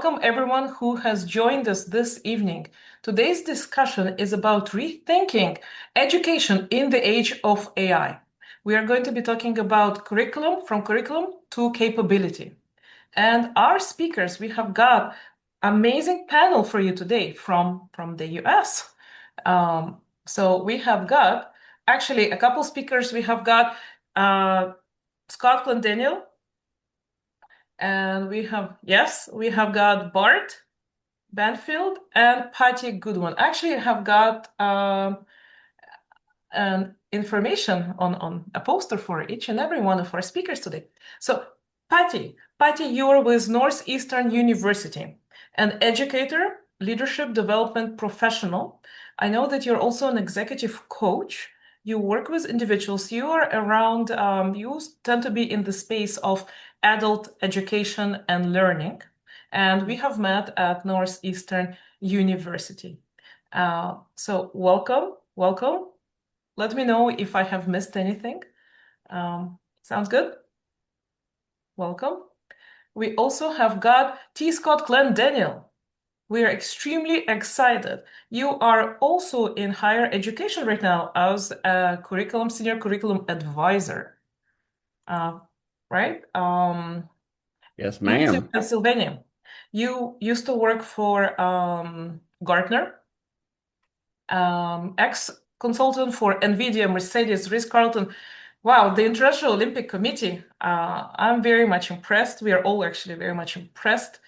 welcome everyone who has joined us this evening. Today's discussion is about rethinking education in the age of AI. We are going to be talking about curriculum to capability. And our speakers, we have got amazing panel for you today from the US. So we have got actually a couple speakers. We have got Scott Glendaniel, and we have got Bart Banfield and Patty Goodwin. Actually, I have got an information on a poster for each and every one of our speakers today. So, Patty, you're with Northeastern University, an educator, leadership development professional. I know that you're also an executive coach. You work with individuals. You are around, you tend to be in the space of adult education and learning. And we have met at Northeastern University. So welcome. Let me know if I have missed anything. Sounds good? Welcome. We also have got T. Scott Glendaniel. We are extremely excited. You are also in higher education right now as a senior curriculum advisor, right? Yes, In ma'am. Pennsylvania. You used to work for Gartner, ex-consultant for NVIDIA, Mercedes, Ritz-Carlton. Wow, the International Olympic Committee. I'm very much impressed. We are all actually very much impressed.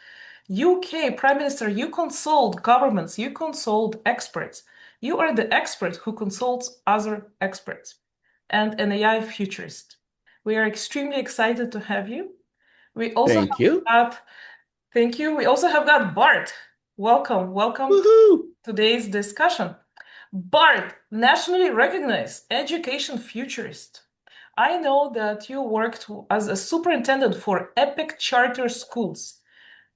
UK Prime Minister, you consult governments, you consult experts. You are the expert who consults other experts and an AI futurist. We are extremely excited to have you. We also Thank you. have got, thank you. We also have got Bart. Welcome to Woohoo! today's discussion. Bart, nationally recognized education futurist. I know that you worked as a superintendent for Epic Charter Schools.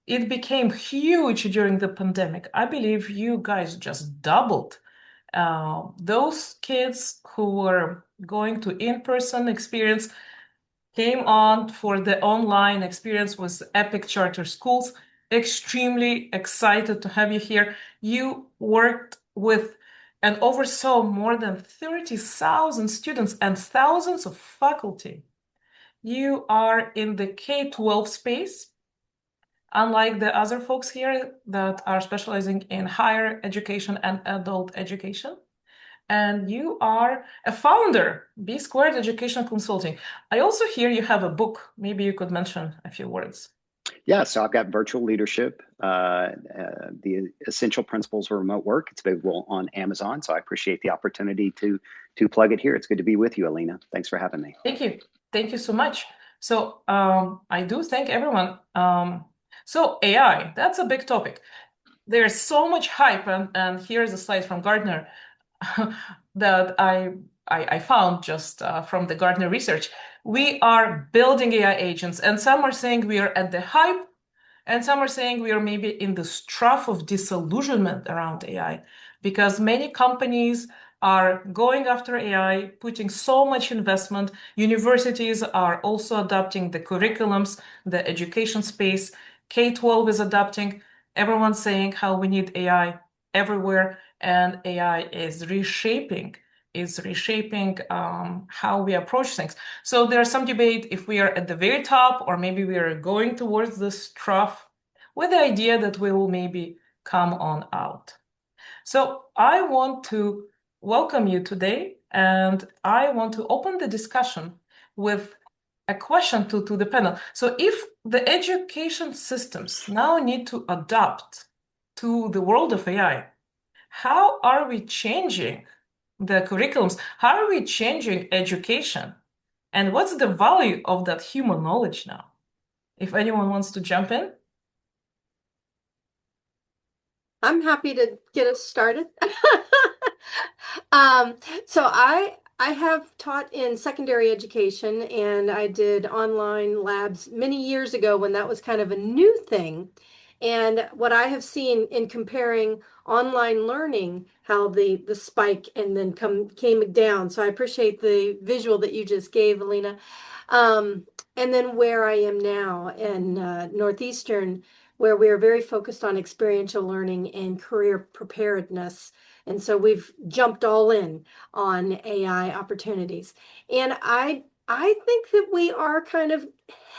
It became huge during the pandemic. I believe you guys just doubled. Those kids who were going to in-person experience came on for the online experience with Epic Charter Schools. Extremely excited to have you here. You worked with and oversaw more than 30,000 students and thousands of faculty. You are in the K-12 space, unlike the other folks here that are specializing in higher education and adult education. And you are a founder, B Squared Education Consulting. I also hear you have a book. Maybe you could mention a few words. Yeah, so I've got Virtual Leadership, the Essential Principles of Remote Work. It's available on Amazon, so I appreciate the opportunity to plug it here. It's good to be with you, Alina. Thanks for having me. Thank you so much. So I do thank everyone. So AI, that's a big topic. There's so much hype, and here's a slide from Gartner that I found just from the Gartner research. We are building AI agents, and some are saying we are at the hype, and some are saying we are maybe in the trough of disillusionment around AI, because many companies are going after AI, putting so much investment. Universities are also adopting the curriculums, the education space. K-12 is adopting. Everyone's saying how we need AI everywhere, and AI is reshaping how we approach things. So there's some debate if we are at the very top or maybe we are going towards this trough, with the idea that we will maybe come on out. So I want to welcome you today, and I want to open the discussion with a question to the panel. So if the education systems now need to adapt to the world of AI, how are we changing the curriculums? How are we changing education? And what's the value of that human knowledge now? If anyone wants to jump in. I'm happy to get us started. Um, so I have taught in secondary education, and I did online labs many years ago when that was kind of a new thing. And what I have seen in comparing online learning, how the spike and then came down. So I appreciate the visual that you just gave, Alina. And then where I am now in Northeastern. where we are very focused on experiential learning and career preparedness. And so we've jumped all in on AI opportunities. And I think that we are kind of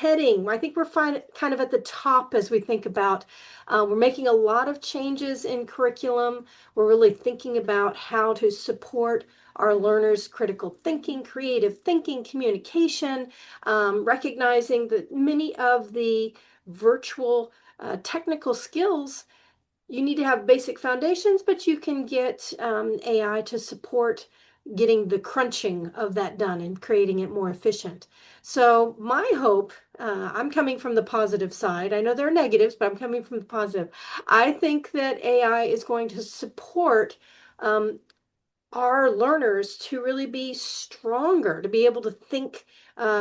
I think we're kind of at the top as we think about, we're making a lot of changes in curriculum. We're really thinking about how to support our learners' critical thinking, creative thinking, communication, recognizing that many of the virtual technical skills, you need to have basic foundations, but you can get AI to support getting the crunching of that done and creating it more efficient. So my hope, I'm coming from the positive side. I know there are negatives, but I'm coming from the positive. I think that AI is going to support um, our learners to really be stronger, to be able to think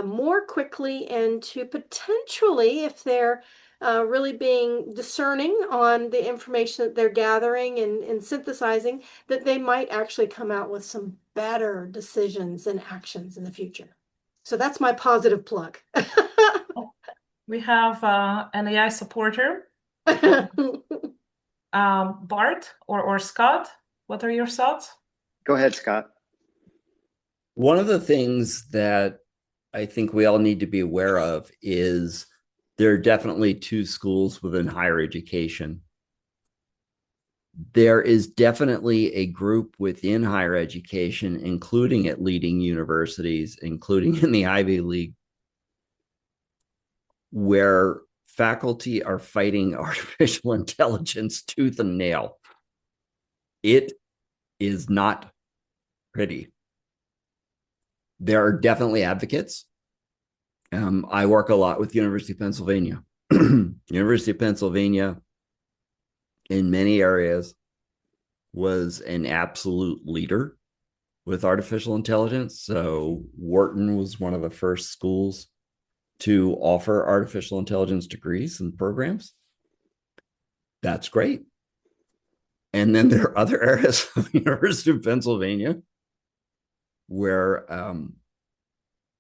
more quickly, and to potentially, if they're really being discerning on the information that they're gathering and synthesizing, that they might actually come out with some better decisions and actions in the future. So that's my positive plug. We have an AI supporter. Bart or Scott, what are your thoughts? Go ahead, Scott. One of the things that I think we all need to be aware of is there are definitely two schools within higher education. There is definitely a group within higher education, including at leading universities, including in the Ivy League, where faculty are fighting artificial intelligence tooth and nail. It is not pretty. There are definitely advocates. I work a lot with University of Pennsylvania. University of Pennsylvania, in many areas, was an absolute leader with artificial intelligence. So Wharton was one of the first schools to offer artificial intelligence degrees and programs. That's great. And then there are other areas of the University of Pennsylvania where,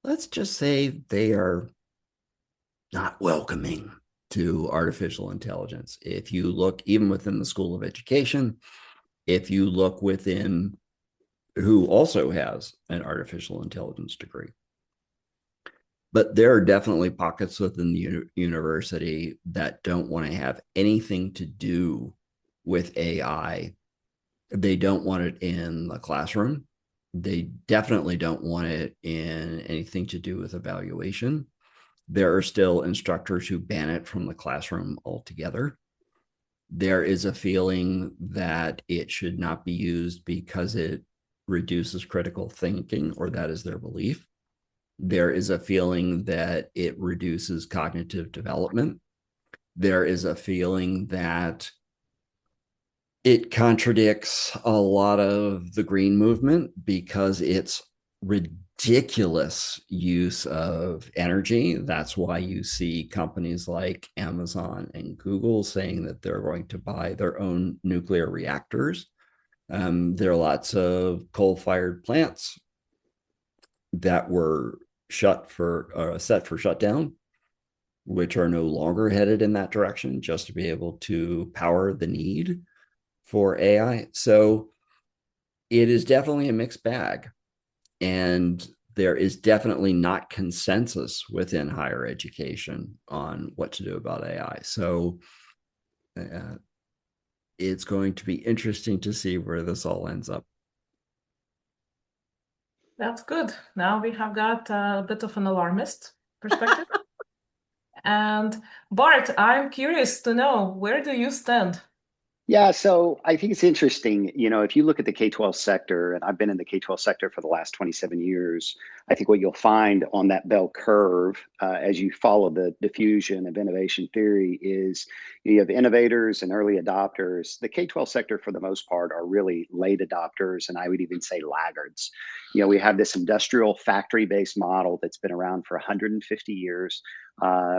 let's just say, they are not welcoming to artificial intelligence. If you look even within the School of Education, if you look within who also has an artificial intelligence degree. But there are definitely pockets within the university that don't want to have anything to do with AI. They don't want it in the classroom. They definitely don't want it in anything to do with evaluation. There are still instructors who ban it from the classroom altogether. There is a feeling that it should not be used because it reduces critical thinking, or that is their belief. There is a feeling that it reduces cognitive development. There is a feeling that it contradicts a lot of the green movement because it's ridiculous use of energy. That's why you see companies like Amazon and Google saying that they're going to buy their own nuclear reactors. There are lots of coal-fired plants that were set for shutdown, which are no longer headed in that direction, just to be able to power the need for AI. So it is definitely a mixed bag. And there is definitely not consensus within higher education on what to do about AI. So it's going to be interesting to see where this all ends up. That's good. Now we have got a bit of an alarmist perspective. And Bart, I'm curious to know, where do you stand? Yeah, so I think it's interesting. If you look at the K-12 sector, and I've been in the K-12 sector for the last 27 years, I think what you'll find on that bell curve as you follow the diffusion of innovation theory is you have innovators and early adopters. The K-12 sector, for the most part, are really late adopters, and I would even say laggards. We have this industrial factory-based model that's been around for 150 years,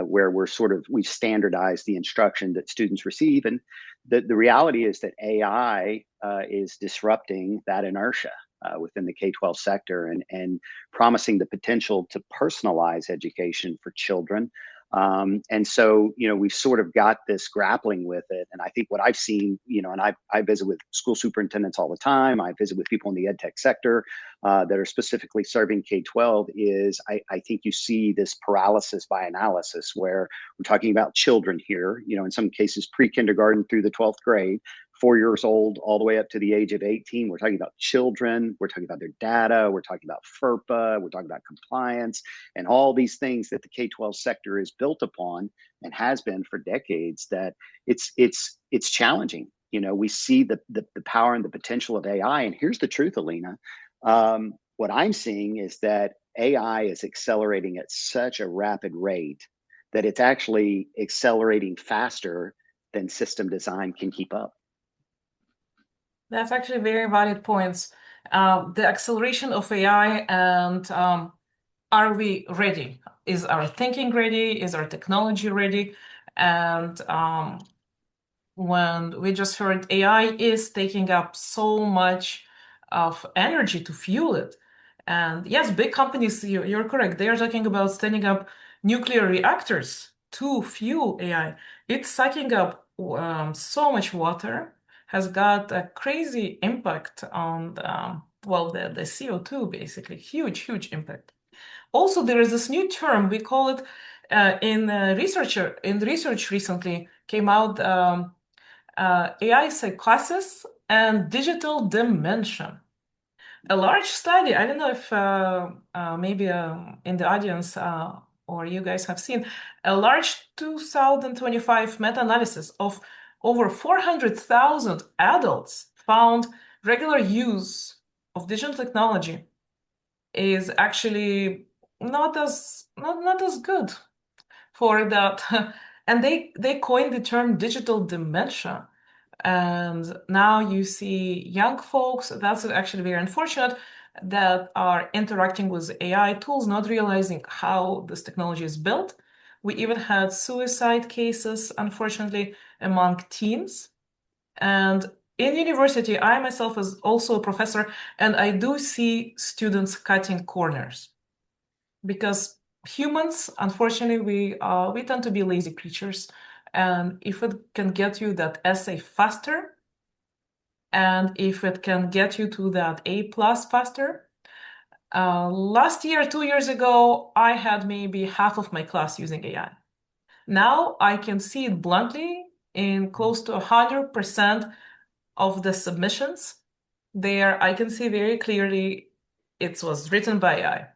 where we've standardized the instruction that students receive. And the reality is that AI is disrupting that inertia within the K-12 sector and promising the potential to personalize education for children And so, we've sort of got this grappling with it. And I think what I've seen, and I visit with school superintendents all the time. I visit with people in the ed tech sector that are specifically serving K-12 is I think you see this paralysis by analysis where we're talking about children here, in some cases pre-kindergarten through the 12th grade. 4 years old all the way up to the age of 18. We're talking about children. We're talking about their data. We're talking about FERPA. We're talking about compliance and all these things that the K-12 sector is built upon and has been for decades. That it's challenging. We see the power and the potential of AI. And here's the truth, Alina. What I'm seeing is that AI is accelerating at such a rapid rate that it's actually accelerating faster than system design can keep up. That's actually very valid points. The acceleration of AI and are we ready? Is our thinking ready? Is our technology ready? And when we just heard AI is taking up so much of energy to fuel it. And yes, big companies, you're correct. They are talking about standing up nuclear reactors to fuel AI. It's sucking up so much water, has got a crazy impact on the CO2, basically. Huge, huge impact. Also, there is this new term, we call it in research recently came out AI psychosis and digital dementia. A large study, I don't know if maybe in the audience or you guys have seen, a large 2025 meta-analysis of over 400,000 adults found regular use of digital technology is actually not as good for that. And they coined the term digital dementia. And now you see young folks, that's actually very unfortunate, that are interacting with AI tools, not realizing how this technology is built. We even had suicide cases, unfortunately, among teens. And in university, I myself is also a professor, and I do see students cutting corners because humans, unfortunately, we tend to be lazy creatures. And if it can get you that essay faster, and if it can get you to that A plus faster, last year, 2 years ago, I had maybe half of my class using AI. Now I can see it bluntly in close to 100% of the submissions. There, I can see very clearly it was written by AI.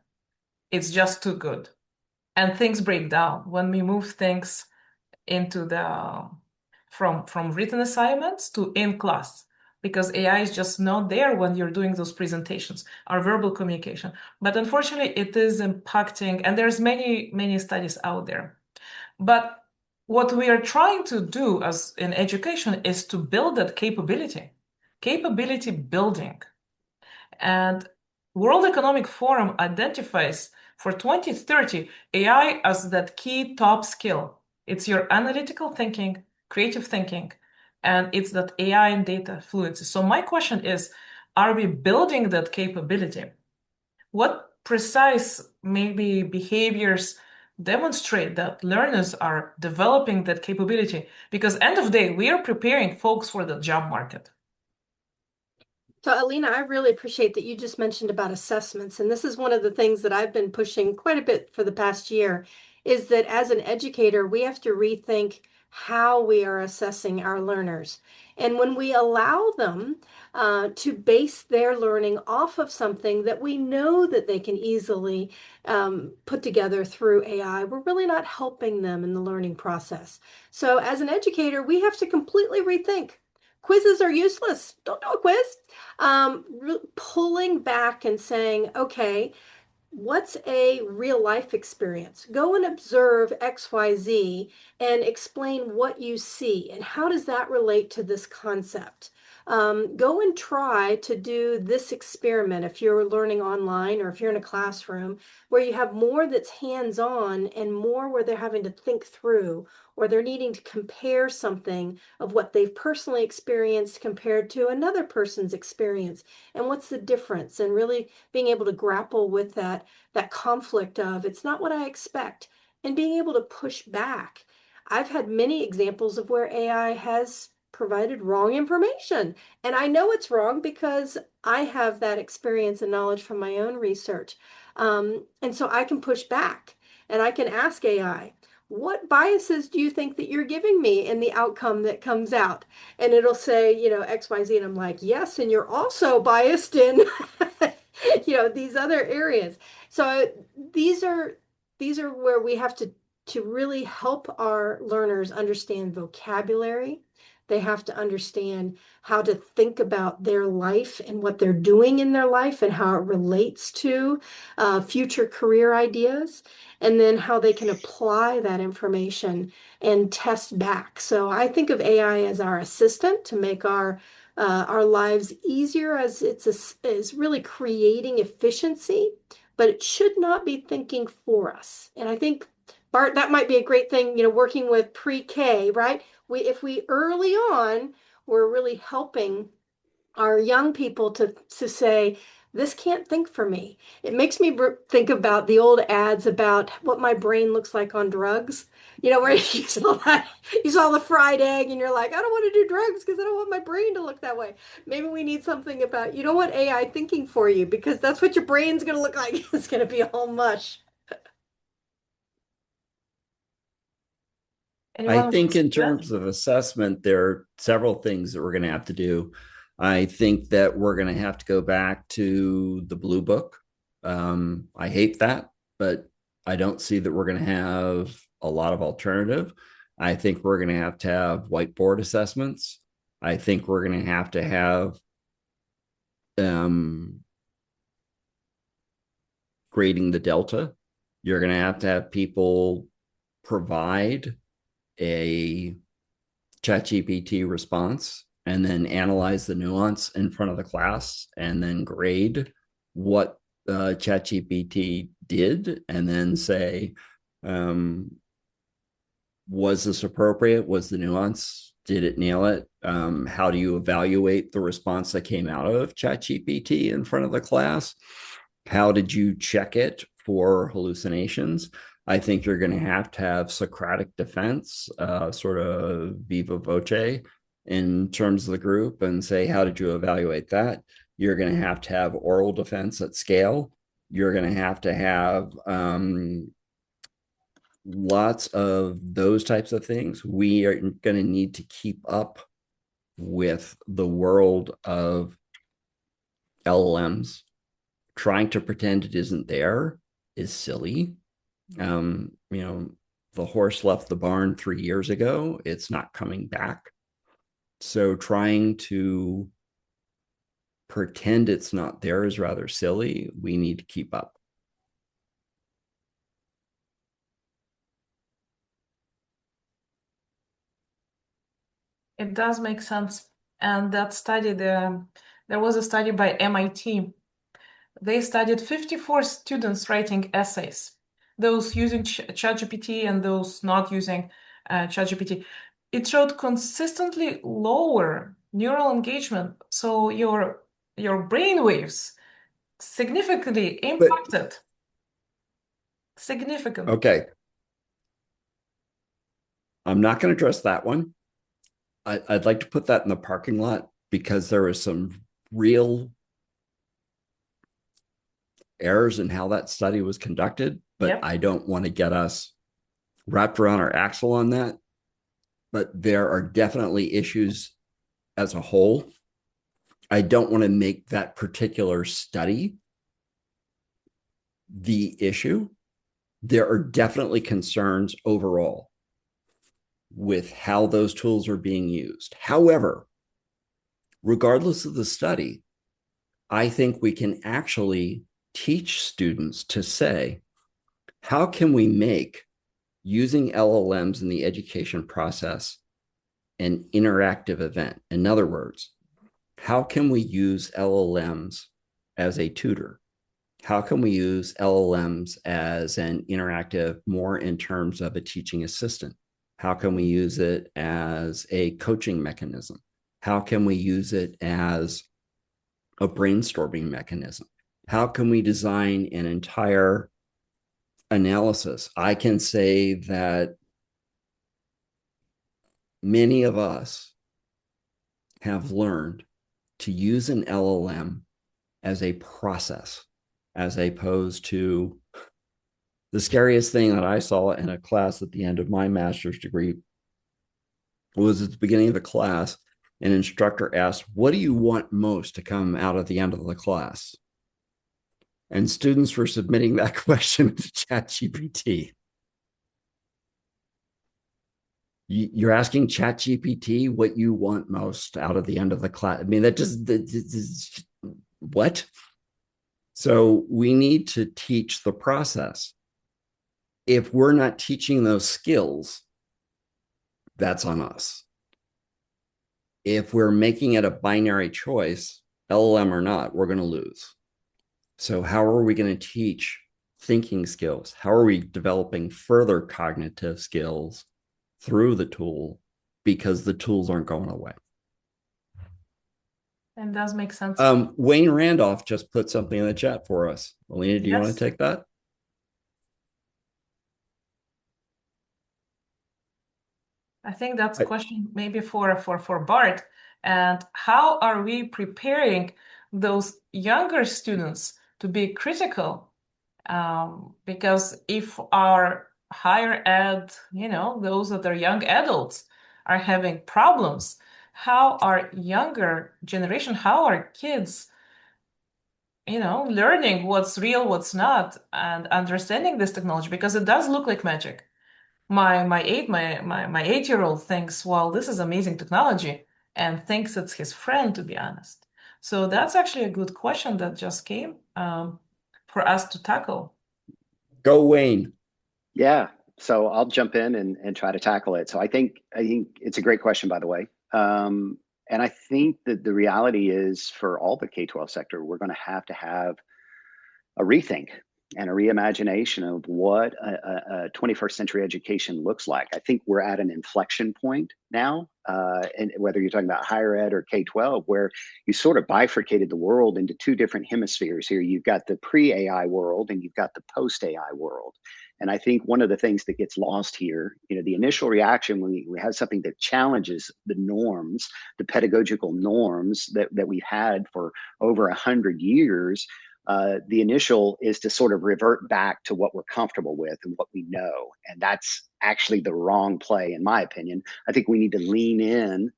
It's just too good. And things break down when we move things into the from written assignments to in class because AI is just not there when you're doing those presentations, our verbal communication. But unfortunately, it is impacting, and there's many studies out there. But what we are trying to do as in education is to build that capability building. And World Economic Forum identifies for 2030 AI as that key top skill. It's your analytical thinking, creative thinking, and it's that AI and data fluency. So my question is, are we building that capability? What precise maybe behaviors demonstrate that learners are developing that capability? Because end of day, we are preparing folks for the job market. So, Alina, I really appreciate that you just mentioned about assessments. And this is one of the things that I've been pushing quite a bit for the past year, is that as an educator, we have to rethink how we are assessing our learners. And when we allow them to base their learning off of something that we know that they can easily put together through AI, we're really not helping them in the learning process. So as an educator, we have to completely rethink. Quizzes are useless. Don't do a quiz. Pulling back and saying, okay, what's a real life experience? Go and observe XYZ and explain what you see and how does that relate to this concept. Go and try to do this experiment if you're learning online or if you're in a classroom where you have more that's hands-on and more where they're having to think through or they're needing to compare something of what they've personally experienced compared to another person's experience and what's the difference and really being able to grapple with that conflict of it's not what I expect. and being able to push back. I've had many examples of where AI has provided wrong information. And I know it's wrong because I have that experience and knowledge from my own research. And so I can push back and I can ask AI, what biases do you think that you're giving me in the outcome that comes out? And it'll say, XYZ. And I'm like, yes, and you're also biased in, these other areas. So these are these are where we have to really help our learners understand vocabulary. They have to understand how to think about their life and what they're doing in their life and how it relates to future career ideas, and then how they can apply that information and test back. So I think of AI as our assistant to make our lives easier, as is really creating efficiency, but it should not be thinking for us. And I think, Bart, that might be a great thing, working with pre-K, right? If we early on, we're really helping our young people to say, this can't think for me. It makes me think about the old ads about what my brain looks like on drugs. Where you saw the fried egg and you're like, I don't want to do drugs because I don't want my brain to look that way. Maybe we need something about, you don't want AI thinking for you because that's what your brain's going to look like. It's going to be all mush. I Anyone think wants in to? terms of assessment, there are several things that we're going to have to do. I think that we're going to have to go back to the blue book. I hate that, but I don't see that we're going to have a lot of alternative. I think we're going to have whiteboard assessments. I think we're going to have grading the delta. You're going to have people provide a ChatGPT response and then analyze the nuance in front of the class and then grade what ChatGPT did and then say, was this appropriate? Was the nuance? Did it nail it? How do you evaluate the response that came out of ChatGPT in front of the class? How did you check it for hallucinations? I think you're going to have Socratic defense, sort of viva voce in terms of the group and say, how did you evaluate that? You're going to have oral defense at scale. You're going to have lots of those types of things. We are going to need to keep up with the world of LLMs. Trying to pretend it isn't there is silly. The horse left the barn 3 years ago. It's not coming back. So trying to pretend it's not there is rather silly. We need to keep up. It does make sense. And that study, there was a study by MIT. They studied 54 students writing essays, those using ChatGPT and those not using ChatGPT. It showed consistently lower neural engagement. So your brain waves significantly But impacted. Significantly. okay, I'm not going to address that one. I'd like to put that in the parking lot because there was some real errors in how that study was conducted, but Yep. I don't want to get us wrapped around our axle on that. But there are definitely issues as a whole. I don't want to make that particular study the issue. There are definitely concerns overall with how those tools are being used. However, regardless of the study, I think we can actually teach students to say, how can we make using LLMs in the education process an interactive event? In other words, how can we use LLMs as a tutor? How can we use LLMs as an interactive, more in terms of a teaching assistant? How can we use it as a coaching mechanism? How can we use it as a brainstorming mechanism? How can we design an entire analysis. I can say that many of us have learned to use an LLM as a process, as opposed to the scariest thing that I saw in a class at the end of my master's degree was at the beginning of the class, an instructor asked, "What do you want most to come out at the end of the class?" And students were submitting that question to ChatGPT. You're asking ChatGPT what you want most out of the end of the class. I mean, that just what? So we need to teach the process. If we're not teaching those skills, that's on us. If we're making it a binary choice, LLM or not, we're going to lose. So how are we going to teach thinking skills? How are we developing further cognitive skills through the tool, because the tools aren't going away? And does make sense. Wayne Randolph just put something in the chat for us. Alina, do you want to Yes. take that? I think that's a question maybe for Bart. And how are we preparing those younger students to be critical? Because if our higher ed, those that are young adults are having problems, how our younger generation, how our kids, learning what's real, what's not, and understanding this technology, because it does look like magic. My 8-year-old thinks, well, this is amazing technology, and thinks it's his friend, to be honest. So that's actually a good question that just came for us to tackle. Go, Wayne. Yeah, so I'll jump in and try to tackle it. So I think it's a great question, by the way. And I think that the reality is for all the K-12 sector, we're going to have a rethink and a reimagination of what a 21st century education looks like. I think we're at an inflection point now, and whether you're talking about higher ed or K-12, where you sort of bifurcated the world into two different hemispheres here. You've got the pre-AI world and you've got the post-AI world. And I think one of the things that gets lost here, the initial reaction when we have something that challenges the norms, the pedagogical norms that we've had for over 100 years, the initial is to sort of revert back to what we're comfortable with and what we know. And that's actually the wrong play, in my opinion. I think we need to lean in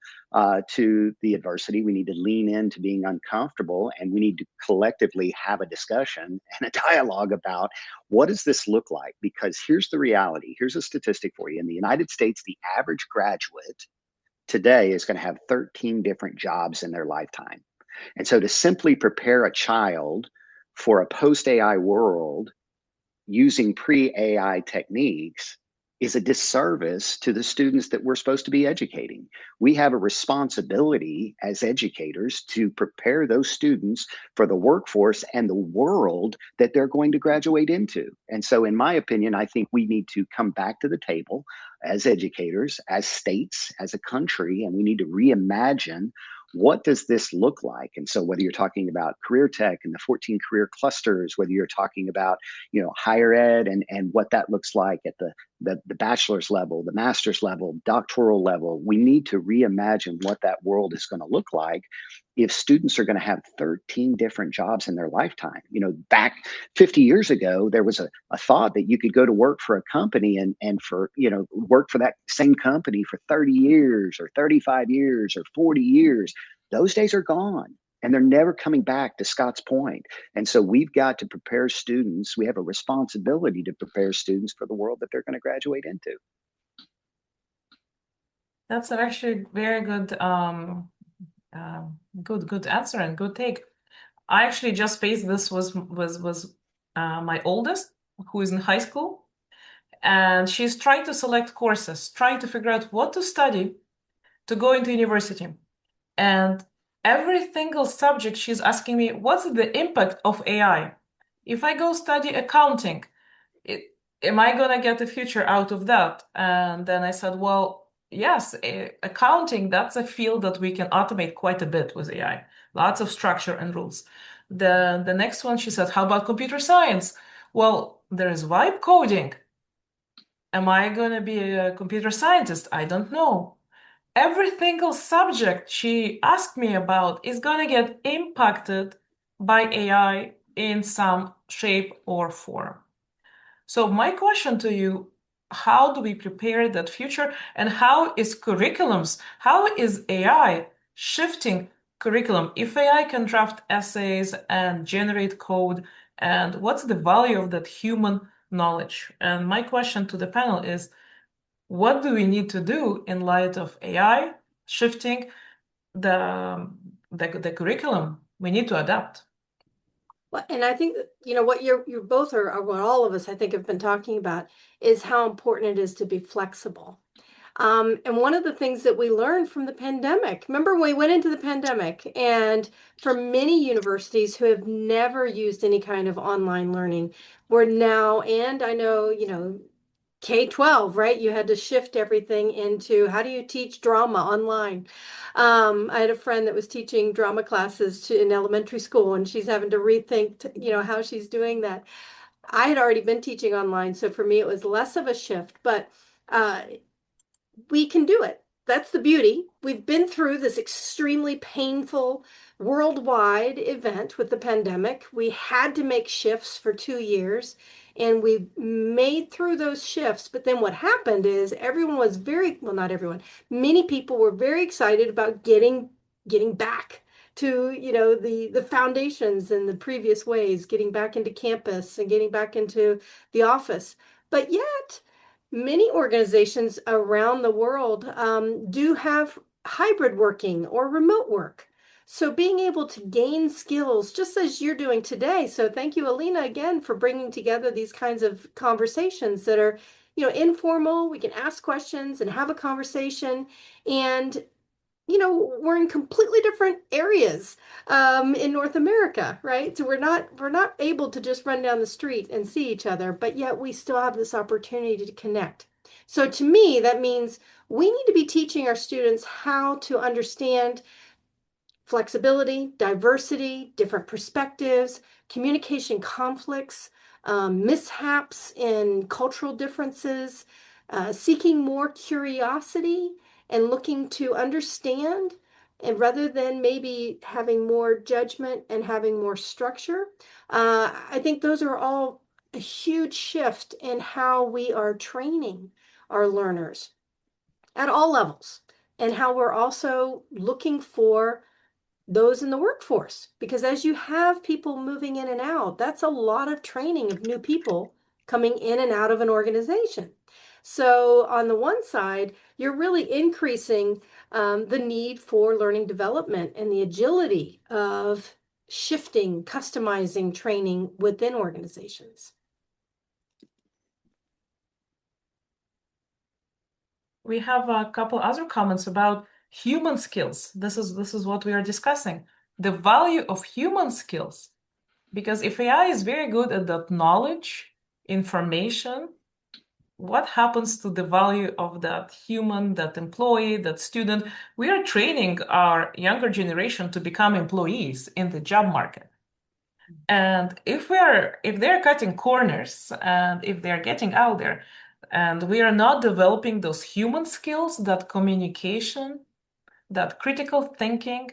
to the adversity. We need to lean into being uncomfortable, and we need to collectively have a discussion and a dialogue about what does this look like? Because here's the reality. Here's a statistic for you. In the United States, the average graduate today is going to have 13 different jobs in their lifetime. And so to simply prepare a child for a post AI world using pre AI techniques is a disservice to the students that we're supposed to be educating. We have a responsibility as educators to prepare those students for the workforce and the world that they're going to graduate into. And so, in my opinion, I think we need to come back to the table as educators, as states, as a country, and we need to reimagine what does this look like? And so whether you're talking about career tech and the 14 career clusters, whether you're talking about, higher ed and what that looks like at the bachelor's level, the master's level, doctoral level, we need to reimagine what that world is going to look like if students are going to have 13 different jobs in their lifetime. Back 50 years ago, there was a thought that you could go to work for a company and for, work for that same company for 30 years or 35 years or 40 years. Those days are gone. And they're never coming back, to Scott's point. And so we've got to prepare students. We have a responsibility to prepare students for the world that they're going to graduate into. That's actually very good answer and good take. I actually just faced this was my oldest, who is in high school, and she's trying to select courses, trying to figure out what to study to go into university. And every single subject, she's asking me, what's the impact of AI? If I go study accounting, am I going to get a future out of that? And then I said, well, yes, accounting, that's a field that we can automate quite a bit with AI. Lots of structure and rules. The next one, she said, how about computer science? Well, there is vibe coding. Am I going to be a computer scientist? I don't know. Every single subject she asked me about is going to get impacted by AI in some shape or form. So my question to you, how do we prepare that future and how is AI shifting curriculum? If AI can draft essays and generate code, and what's the value of that human knowledge? And my question to the panel is, what do we need to do in light of AI shifting the curriculum? We need to adapt. Well, and I think that, what you both are what all of us I think have been talking about is how important it is to be flexible. And one of the things that we learned from the pandemic, remember we went into the pandemic, and for many universities who have never used any kind of online learning, we're now, and I know, K-12, right? You had to shift everything into how do you teach drama online? I had a friend that was teaching drama classes in elementary school, and she's having to rethink, how she's doing that. I had already been teaching online, so for me it was less of a shift, but uh, we can do it. That's the beauty. We've been through this extremely painful worldwide event with the pandemic. We had to make shifts for 2 years, and we made through those shifts. But then what happened is everyone was well, not everyone, many people were very excited about getting back to, the foundations and the previous ways, getting back into campus and getting back into the office. But yet, many organizations around the world do have hybrid working or remote work. So being able to gain skills just as you're doing today. So thank you, Alina, again for bringing together these kinds of conversations that are, informal. We can ask questions and have a conversation. And we're in completely different areas in North America, right? So we're not able to just run down the street and see each other, but yet we still have this opportunity to connect. So to me, that means we need to be teaching our students how to understand flexibility, diversity, different perspectives, communication conflicts, mishaps in cultural differences, seeking more curiosity and looking to understand, and rather than maybe having more judgment and having more structure. I think those are all a huge shift in how we are training our learners at all levels, and how we're also looking for those in the workforce. Because as you have people moving in and out, that's a lot of training of new people coming in and out of an organization. So on the one side, you're really increasing the need for learning development and the agility of shifting, customizing training within organizations. We have a couple other comments about human skills. This is what we are discussing. The value of human skills. Because if AI is very good at that knowledge, information, what happens to the value of that human, that employee, that student? We are training our younger generation to become employees in the job market. And if they're cutting corners and if they're getting out there and we are not developing those human skills, that communication, that critical thinking,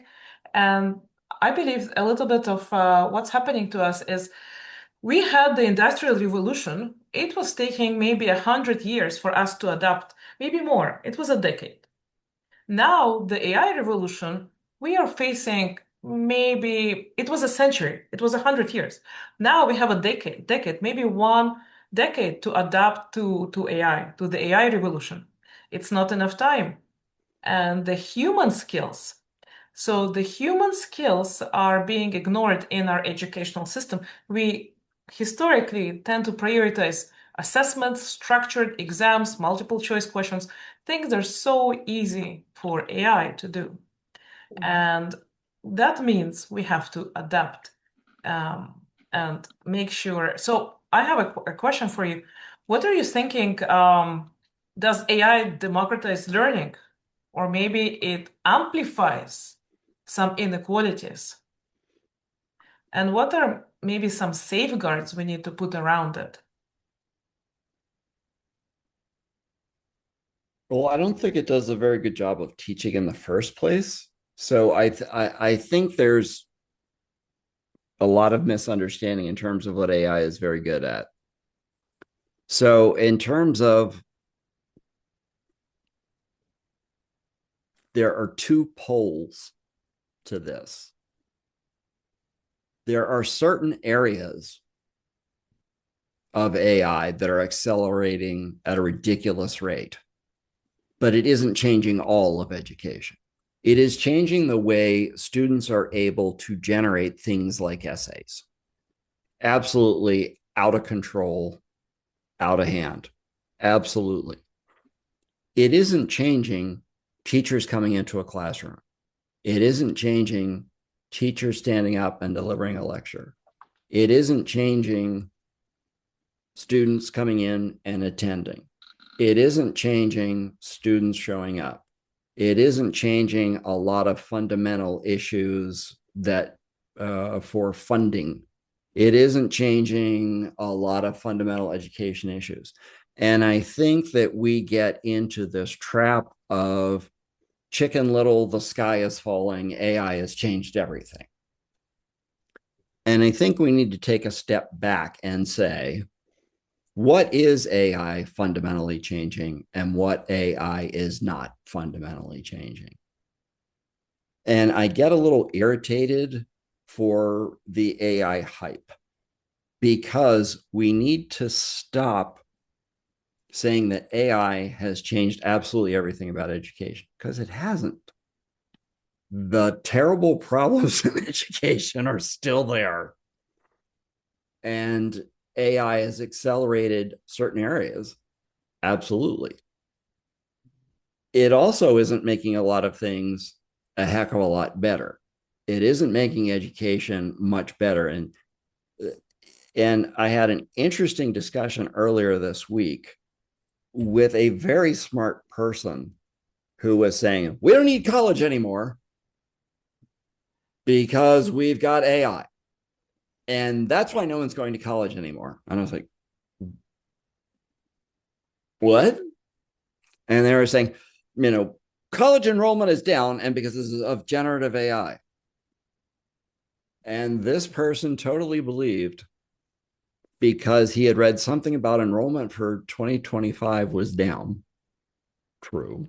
and I believe a little bit of what's happening to us is we had the Industrial Revolution. It was taking maybe 100 years for us to adapt, maybe more. It was a decade. Now, the AI revolution, we are facing maybe it was a century, it was 100 years. Now we have a decade, maybe 1 decade to adapt to AI, to the AI revolution. It's not enough time. And the human skills. So the human skills are being ignored in our educational system. We historically tend to prioritize assessments, structured exams, multiple choice questions. Things are so easy for AI to do. And that means we have to adapt and make sure. So I have a question for you. What are you thinking? Does AI democratize learning? Or maybe it amplifies some inequalities? And what are maybe some safeguards we need to put around it? Well, I don't think it does a very good job of teaching in the first place. So I think there's a lot of misunderstanding in terms of what AI is very good at. So in terms of, there are two poles to this. There are certain areas of AI that are accelerating at a ridiculous rate, but it isn't changing all of education. It is changing the way students are able to generate things like essays. Absolutely out of control, out of hand. Absolutely. It isn't changing teachers coming into a classroom. It isn't changing teachers standing up and delivering a lecture. It isn't changing students coming in and attending. It isn't changing students showing up. It isn't changing a lot of fundamental issues that for funding. It isn't changing a lot of fundamental education issues. And I think that we get into this trap of Chicken Little, the sky is falling, AI has changed everything. And I think we need to take a step back and say, what is AI fundamentally changing and what AI is not fundamentally changing? And I get a little irritated for the AI hype because we need to stop saying that AI has changed absolutely everything about education, because it hasn't. The terrible problems in education are still there. And AI has accelerated certain areas. Absolutely. It also isn't making a lot of things a heck of a lot better. It isn't making education much better. And I had an interesting discussion earlier this week with a very smart person who was saying, we don't need college anymore because we've got AI. And that's why no one's going to college anymore. And I was like, what? And they were saying, college enrollment is down, and because this is of generative AI. And this person totally believed, because he had read something about enrollment for 2025 was down. True.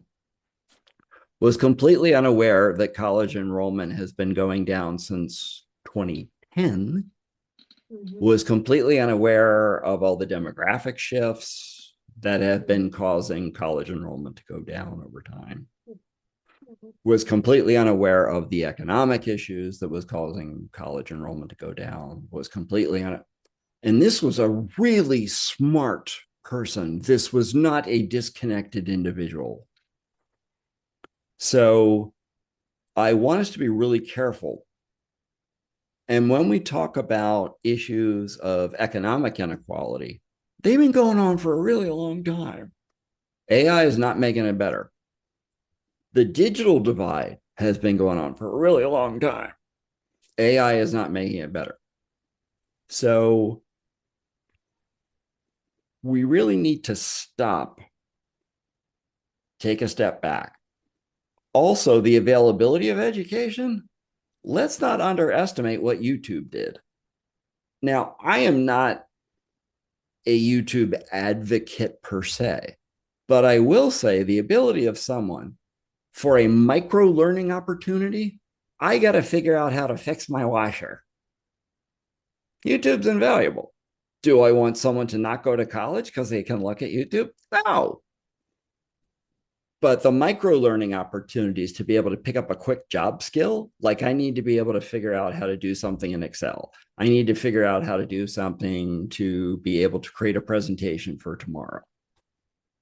Was completely unaware that college enrollment has been going down since 2010. Was completely unaware of all the demographic shifts that have been causing college enrollment to go down over time. Was completely unaware of the economic issues that was causing college enrollment to go down. Was completely and this was a really smart person. This was not a disconnected individual. So I want us to be really careful. And when we talk about issues of economic inequality, they've been going on for a really long time. AI is not making it better. The digital divide has been going on for a really long time. AI is not making it better. So we really need to stop, take a step back. Also, the availability of education, let's not underestimate what YouTube did. Now, I am not a YouTube advocate per se, but I will say the ability of someone for a micro learning opportunity, I got to figure out how to fix my washer. YouTube's invaluable. Do I want someone to not go to college because they can look at YouTube? No. But the micro learning opportunities to be able to pick up a quick job skill, like I need to be able to figure out how to do something in Excel. I need to figure out how to do something to be able to create a presentation for tomorrow.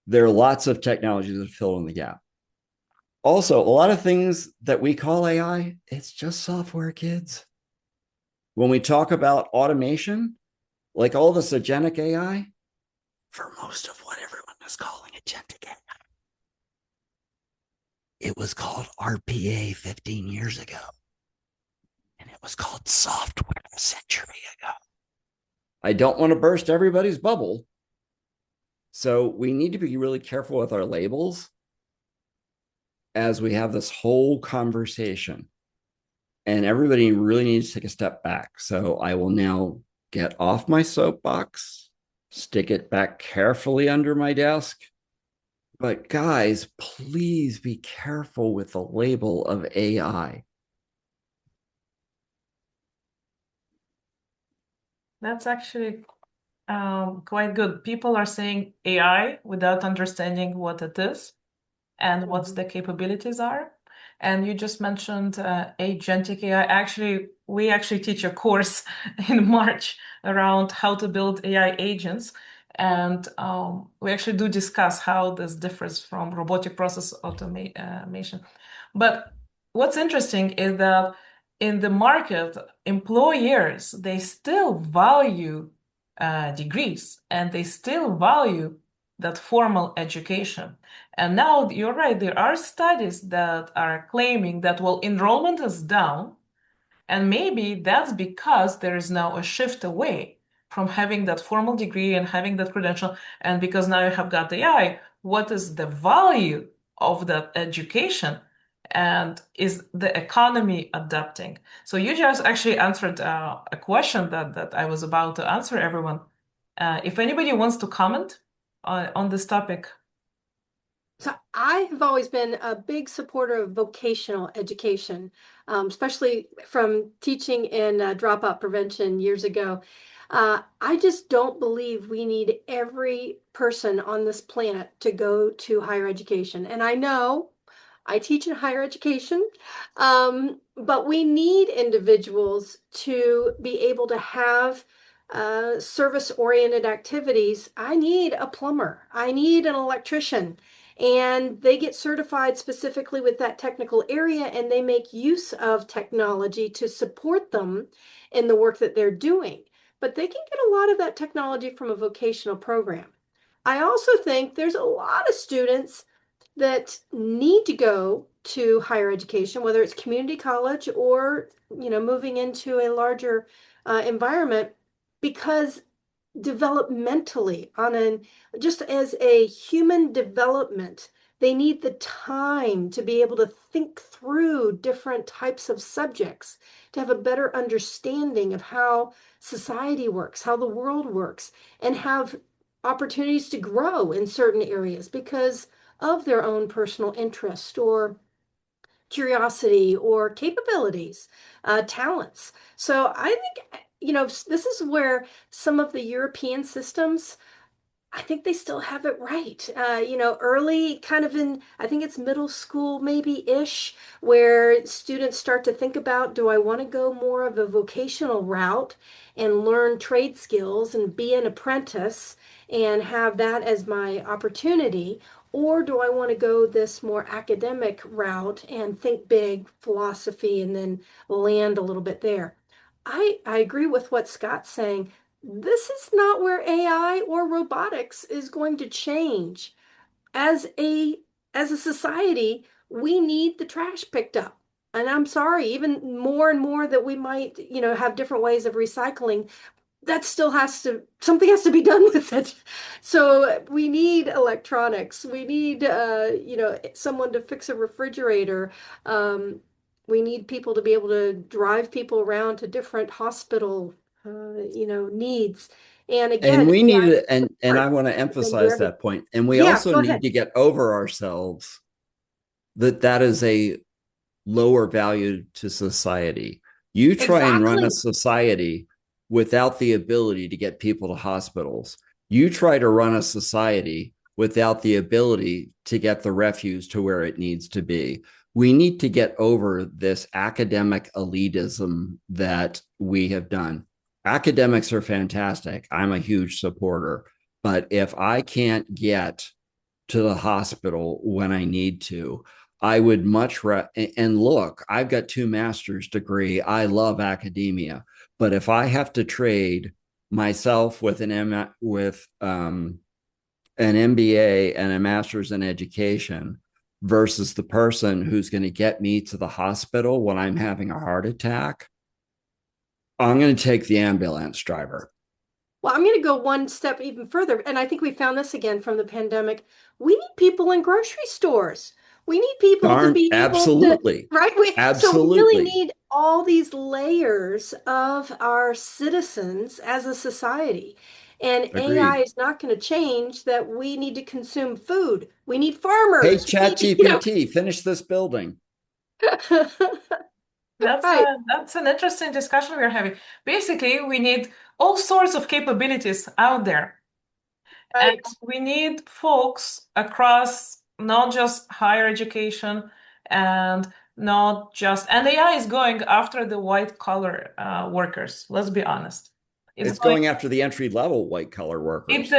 There are lots of technologies that fill in the gap. Also, a lot of things that we call AI, it's just software, kids. When we talk about automation, like all this agentic AI, for most of what everyone is calling agentic AI, it was called RPA 15 years ago. And it was called software a century ago. I don't want to burst everybody's bubble. So we need to be really careful with our labels as we have this whole conversation. And everybody really needs to take a step back. So I will now get off my soapbox, stick it back carefully under my desk. But guys, please be careful with the label of AI. That's actually quite good. People are saying AI without understanding what it is and what the capabilities are. And you just mentioned agentic AI. Actually, we actually teach a course in March around how to build AI agents. And we actually do discuss how this differs from robotic process automation. But what's interesting is that in the market, employers, they still value degrees and they still value that formal education. And now you're right, there are studies that are claiming that, well, enrollment is down, and maybe that's because there is now a shift away from having that formal degree and having that credential. And because now you have got the AI, what is the value of that education? And is the economy adapting? So you just actually answered a question that I was about to answer everyone. If anybody wants to comment on this topic. So I have always been a big supporter of vocational education, especially from teaching in dropout prevention years ago. I just don't believe we need every person on this planet to go to higher education. And I know I teach in higher education, but we need individuals to be able to have service-oriented activities. I need a plumber. I need an electrician. And they get certified specifically with that technical area, and they make use of technology to support them in the work that they're doing. But they can get a lot of that technology from a vocational program. I also think there's a lot of students that need to go to higher education, whether it's community college or, moving into a larger environment, because developmentally, just as a human development, they need the time to be able to think through different types of subjects, to have a better understanding of how society works, how the world works, and have opportunities to grow in certain areas because of their own personal interest or curiosity or capabilities, talents. So I think, this is where some of the European systems, I think they still have it right. Early kind of I think it's middle school maybe-ish, where students start to think about, do I want to go more of a vocational route and learn trade skills and be an apprentice and have that as my opportunity? Or do I want to go this more academic route and think big philosophy and then land a little bit there? I agree with what Scott's saying. This is not where AI or robotics is going to change. As a society, we need the trash picked up. And I'm sorry, even more and more that we might, have different ways of recycling, that still something has to be done with it. So we need electronics. We need, someone to fix a refrigerator. We need people to be able to drive people around to different hospital, needs. And And again, we need AI to, and I part, want to but then do emphasize everything. that point. And we Yeah, also go need ahead. to get over ourselves that is a lower value to society. You try and run a Exactly. society without the ability to get people to hospitals. You try to run a society without the ability to get the refuse to where it needs to be. We need to get over this academic elitism that we have done. Academics are fantastic. I'm a huge supporter. But if I can't get to the hospital when I need to, I would and look, I've got 2 master's degree. I love academia, but if I have to trade myself with an MBA and a master's in education versus the person who's going to get me to the hospital when I'm having a heart attack, I'm going to take the ambulance driver. Well, I'm going to go one step even further. And I think we found this again from the pandemic. We need people in grocery stores. We need people to Darn, be able to, absolutely. right? So we really Absolutely. need all these layers of our citizens as a society. And AI Agreed. is not going to change that we need to consume food. We need Hey, farmers. We need, ChatGPT, finish this building. right. That's an interesting discussion we're having. Basically, we need all sorts of capabilities out there. And Right. we need folks across not just higher education and not just, and AI is going after the white collar workers. Let's be honest. It's It's going, going after the entry level white collar workers.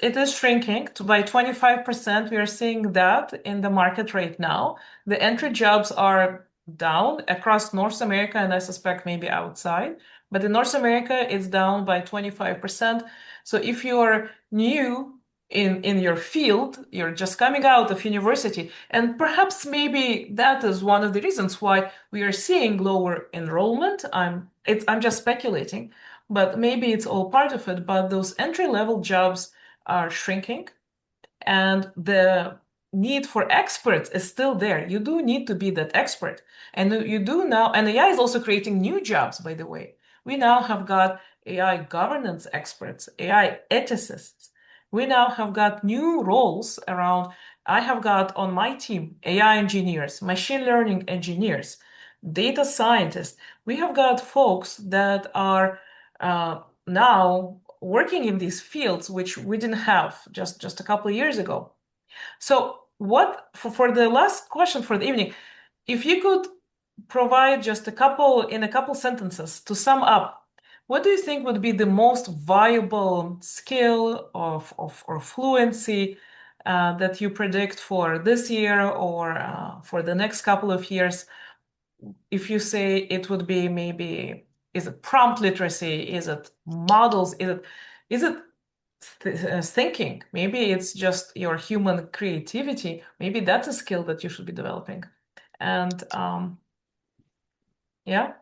it is shrinking by 25%. We are seeing that in the market right now. The entry jobs are down across North America and I suspect maybe outside. But in North America, it's down by 25%. So if you're new in your field, you're just coming out of university, and perhaps maybe that is one of the reasons why we are seeing lower enrollment. I'm just speculating, but maybe it's all part of it. But those entry level jobs are shrinking, and the need for experts is still there. You do need to be that expert. And you do now, and AI is also creating new jobs, by the way. We now have got AI governance experts, AI ethicists. We now have got new roles around. I have got on my team AI engineers, machine learning engineers, data scientists. We have got folks that are now working in these fields, which we didn't have just a couple of years ago. So, what for the last question for the evening, if you could provide just a couple sentences to sum up, what do you think would be the most viable skill of or fluency that you predict for this year or for the next couple of years? If you say it would be maybe, is it prompt literacy? Is it models? Is it thinking? Maybe it's just your human creativity. Maybe that's a skill that you should be developing. And yeah.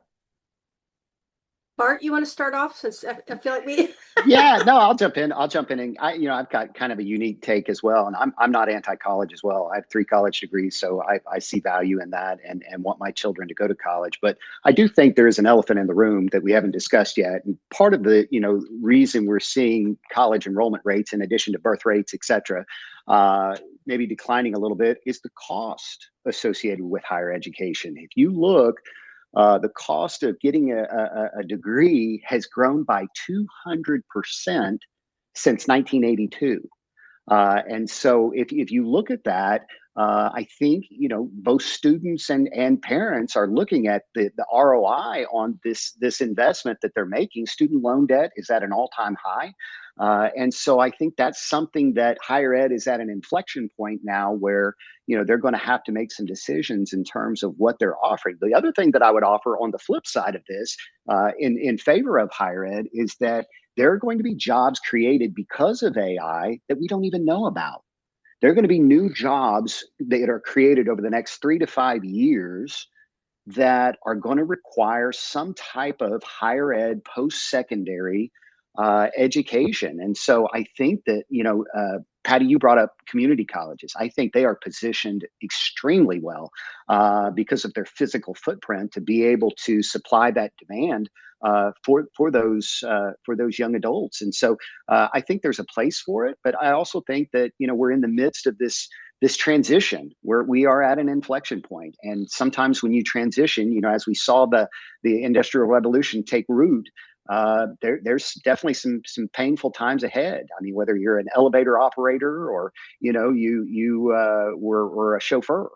Bart, you want to start off since I feel like we Yeah, no, I'll jump in. I'll jump in, and I've got kind of a unique take as well, and I'm not anti-college as well. I have three college degrees, so I see value in that, and want my children to go to college. But I do think there is an elephant in the room that we haven't discussed yet, and part of the reason we're seeing college enrollment rates, in addition to birth rates, et cetera, maybe declining a little bit, is the cost associated with higher education. If you look, the cost of getting a degree has grown by 200% since 1982. And so if you look at that, I think both students and parents are looking at the ROI on this investment that they're making. Student loan debt is at an all-time high. And so I think that's something that higher ed is at an inflection point now where they're going to have to make some decisions in terms of what they're offering. The other thing that I would offer on the flip side of this, in favor of higher ed, is that there are going to be jobs created because of AI that we don't even know about. There are going to be new jobs that are created over the next 3 to 5 years that are going to require some type of higher ed, post-secondary education. And so I think that, Patty, you brought up community colleges. I think they are positioned extremely well because of their physical footprint to be able to supply that demand for those young adults. And so I think there's a place for it, but I also think that we're in the midst of this transition where we are at an inflection point. And sometimes when you transition, as we saw the Industrial Revolution take root, there's definitely some painful times ahead. I mean, whether you're an elevator operator or you were a chauffeur,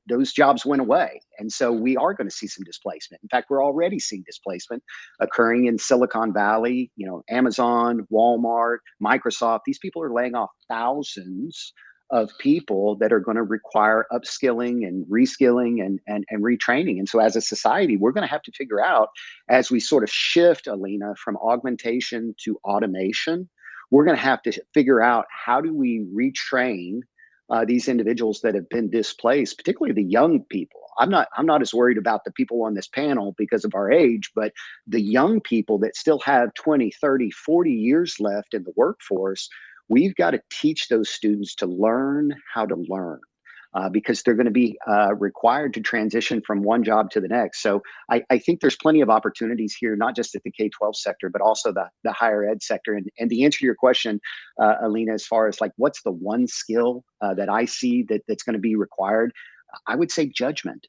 those jobs went away, and so we are going to see some displacement. In fact, we're already seeing displacement occurring in Silicon Valley. Amazon, Walmart, Microsoft. These people are laying off thousands of people that are going to require upskilling and reskilling and retraining. And so as a society, we're going to have to figure out, as we sort of shift, Alina, from augmentation to automation, we're going to have to figure out how do we retrain these individuals that have been displaced, particularly the young people. I'm not as worried about the people on this panel because of our age, but the young people that still have 20, 30, 40 years left in the workforce, we've got to teach those students to learn how to learn. Because they're going to be required to transition from one job to the next. So I think there's plenty of opportunities here, not just at the K-12 sector, but also the higher ed sector. And the answer to your question, Alina, as far as like what's the one skill that I see that's going to be required, I would say judgment.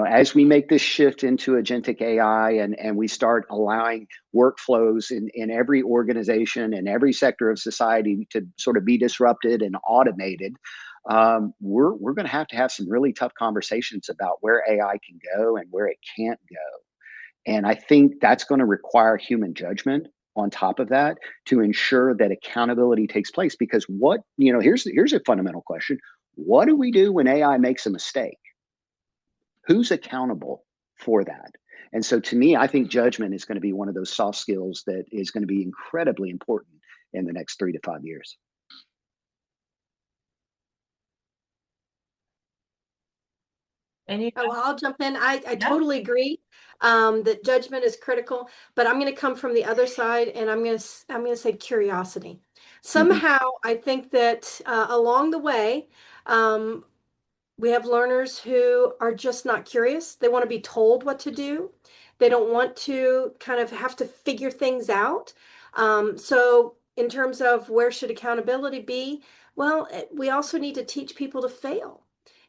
As we make this shift into agentic AI and we start allowing workflows in every organization and every sector of society to sort of be disrupted and automated, we're going to have some really tough conversations about where AI can go and where it can't go. And I think that's going to require human judgment on top of that to ensure that accountability takes place. Because here's a fundamental question. What do we do when AI makes a mistake? Who's accountable for that? And so to me, I think judgment is going to be one of those soft skills that is going to be incredibly important in the next 3 to 5 years. Any, Oh, well, I'll jump in. I yeah. totally agree that judgment is critical, but I'm going to come from the other side, and I'm going to say curiosity. Mhm. Somehow, I think that along the way, um, we have learners who are just not curious. They want to be told what to do. They don't want to kind of have to figure things out. So, in terms of where should accountability be, well, we also need to teach people to fail.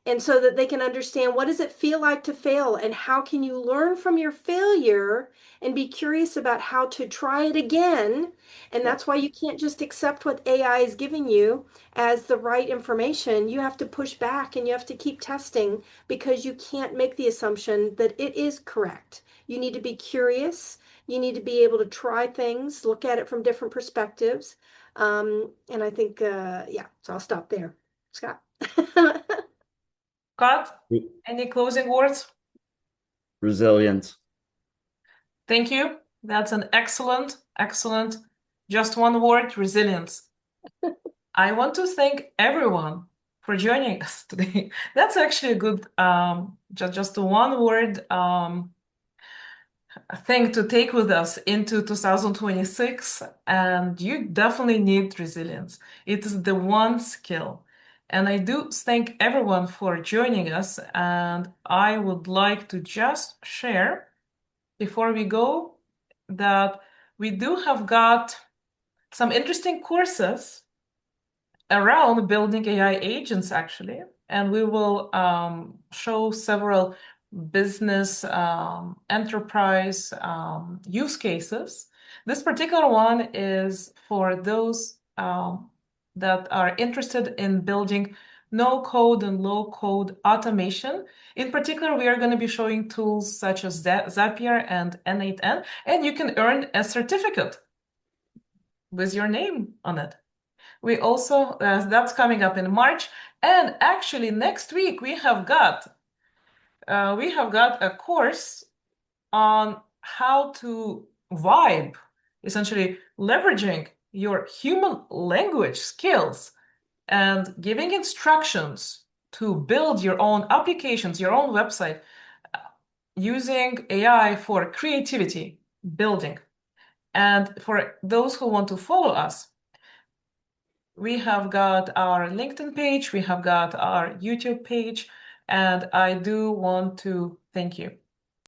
And so that they can understand what does it feel like to fail and how can you learn from your failure and be curious about how to try it again. And Yeah. that's why you can't just accept what AI is giving you as the right information. You have to push back and you have to keep testing because you can't make the assumption that it is correct. You need to be curious. You need to be able to try things, look at it from different perspectives. And I think, yeah, so I'll stop there. Scott. Scott, any closing words? Resilience. Thank you. That's an excellent, just one word, resilience. I want to thank everyone for joining us today. That's actually a good, just a one word thing to take with us into 2026. And you definitely need resilience. It is the one skill. And I do thank everyone for joining us. And I would like to just share before we go that we do have got some interesting courses around building AI agents, actually. And we will show several business enterprise use cases. This particular one is for those that are interested in building no code and low code automation. In particular, we are going to be showing tools such as Zapier and N8N, and you can earn a certificate with your name on it. We also, that's coming up in March. And actually, next week we have got a course on how to vibe, essentially leveraging your human language skills and giving instructions to build your own applications, your own website, using AI for creativity building. And for those who want to follow us, we have got our LinkedIn page, we have got our YouTube page, and I do want to thank you